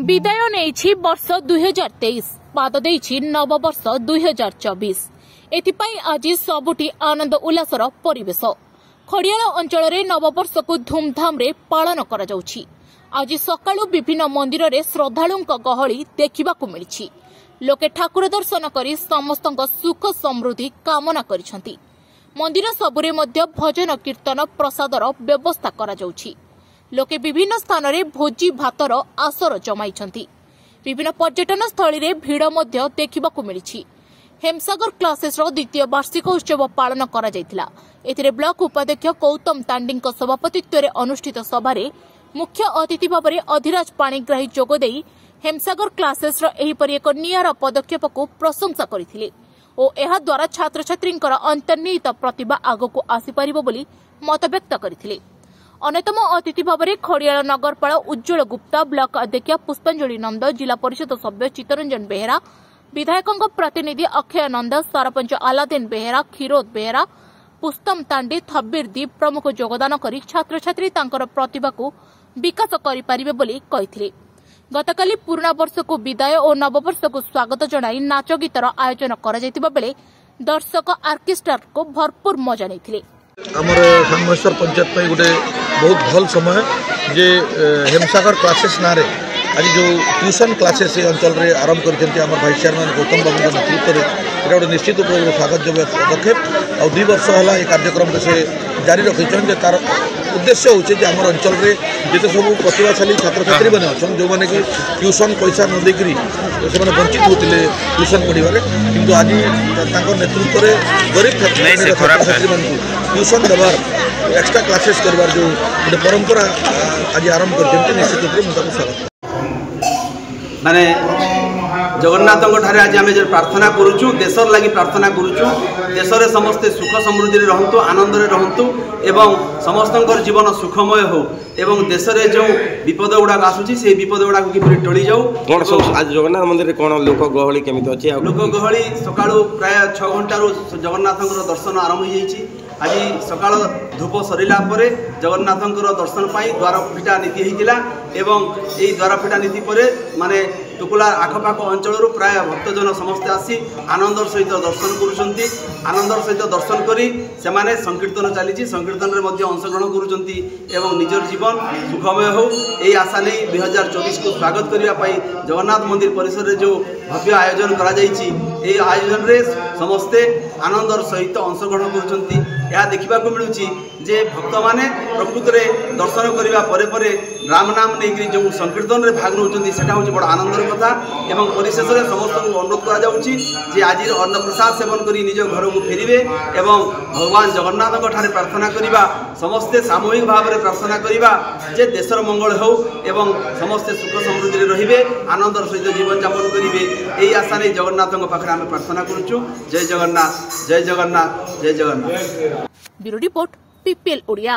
विदाय नहीं वर्ष 2023 पाद देछि नववर्ष 2024। एथिपाई आज सबुठी आनंद उल्लासर परिवेश। खड़ियाल अंचल में नववर्ष को धूमधाम रे पालन करा जाउछि। आज सकाळु विभिन्न मंदिर रे श्रद्धालुओं गहली देखा मिली। लोके ठाकुर दर्शन करी समस्तक सुख समृद्धि कामना करिसंती। मंदिर सबुरे मध्य भजन कीर्तन प्रसादर व्यवस्था करा जाउछि। लोके विभिन्न स्थान रे भोजी भातर आसर जमाइछंती। विभिन्न पर्यटन स्थली रे भीड़ मध्य देखा मिली। हेमसागर क्लासेस द्वितीय वार्षिक उत्सव पालन करा जायतिला। एथिरे ब्लॉक उपाध्यक्ष गौतम तांडी सभापतित्व रे अनुष्ठित सभारे मुख्य अतिथि भाव में अधिराज पाणिग्राही जोगदेई हेमसागर क्लासेस एहिपरि एक नियारा पदक्षेप को प्रशंसा करथिले ओ एहा द्वारा छात्र छात्रींकर अंतर्निहित प्रतिभा आगको आसीपारिबो बोली मत व्यक्त करथिले। अन्यतम अतिथि भाव में खड़ियाल नगरपाल उज्ज्वल गुप्ता, ब्लॉक अध्यक्ष पुष्पांजलि नंद, जिला परिषद सभ्य चित्तरंजन बेहेरा, विधायकों प्रतिनिधि अक्षय नंद, सरपंच आलादीन बेहेरा, क्षीरोद बेहेरा, पुस्तम तांडी, थब्बीर दीप प्रमुख योगदान करी छात्र छात्री तांकर प्रतिभा को विकास करिपारिबे बोली कहिथिले। गतकाली पुराणा वर्ष को विदाय और नववर्ष को स्वागत जणाई नाच गीतर आयोजन करा जायतिबा बेले दर्शक आर्केस्ट्रा को भरपूर मजा नैथिले। हमर संगमेश्वर पंचायत पे गोटे बहुत भल समय जे हेमसागर क्लासेस नारे आज जो ट्यूशन क्लासेस अंचल रे आरंभ करछन्ती हमर भाइस चेयरमैन गौतम बाबू के नेतृत्व रे एटा गोटे निश्चित रूप से स्वागत योग्य पदक्षेप और 2 वर्ष है ये कार्यक्रम को से जारी रखिछन जे तार उद्देश्य होचे जे हमर अंचल रे जेते सब प्रतिभाशाली छात्र छात्री बने अछन जो माने कि ट्यूशन पैसा न देकरी से माने वंचित होतिले ट्यूशन पढ़िबारे किंतु आज तांको नेतृत्व रे गरीब छात्र छात्री मानकु ट्यूशन देवार एक्स्ट्रा क्लासेस करवार जो गोटे परंपरा आज आरंभ करछन्ती निश्चित रूप से मुझे स्वागत माने जगन्नाथ आज आम जो प्रार्थना करुचु देशर लगी प्रार्थना करुचु देशरे समस्ते सुख समृद्धि रहतु आनंद रहतु एवं समस्त जीवन सुखमय हो एवं देश में जो विपद गुड़ाक आसूची से विपद गुड़ाक किपरि टली जाऊ। आज जगन्नाथ मंदिर कौन लोक गहली केमिति अछि? लोक गहली सकाळु प्राय 6 घंटारू जगन्नाथ दर्शन आरंभ हो जाइछि। आज सकाळ धूप सरला परे जगन्नाथ दर्शन पाई द्वार फिटा नीति होता एवं यही द्वार फिटा नीति पर माने टुकुला आखपाख अंचल प्राय भक्तजन समस्ते आसी आनंद सहित दर्शन करुँच। आनंद सहित दर्शन करी से माने संकीर्तन चली संकीर्तन में अंशग्रहण करुँच एवं निजर जीवन सुखमय हो यही आशा नहीं 2024 को स्वागत करने जगन्नाथ मंदिर परिसर में जो भव्य आयोजन करा जाइछि एही आयोजन रे समस्ते आनंद सहित अंशग्रहण करुँच। यह देखा मिलूँ जे भक्त माने प्रकृत में दर्शन करने परे राम नाम नहीं जो संकीर्तन में भाग नौ हूँ बड़ आनंदर कथा एवं परिशेष में समस्त अनुरोध करा आज अन्न प्रसाद सेवन कर निज घर को फेरवे एवं भगवान जगन्नाथ प्रार्थना करवा समस्ते सामूहिक भाव में प्रार्थना करवा जे देशर मंगल हो एवं समस्ते सुख समृद्धि रे आनंद सहित जीवन यापन करेंगे यही आशा नहीं जगन्नाथ पाखे आम प्रार्थना करुचु। जय जगन्नाथ जय जगन्नाथ जय Jagannath. Bureau report PPL Odia.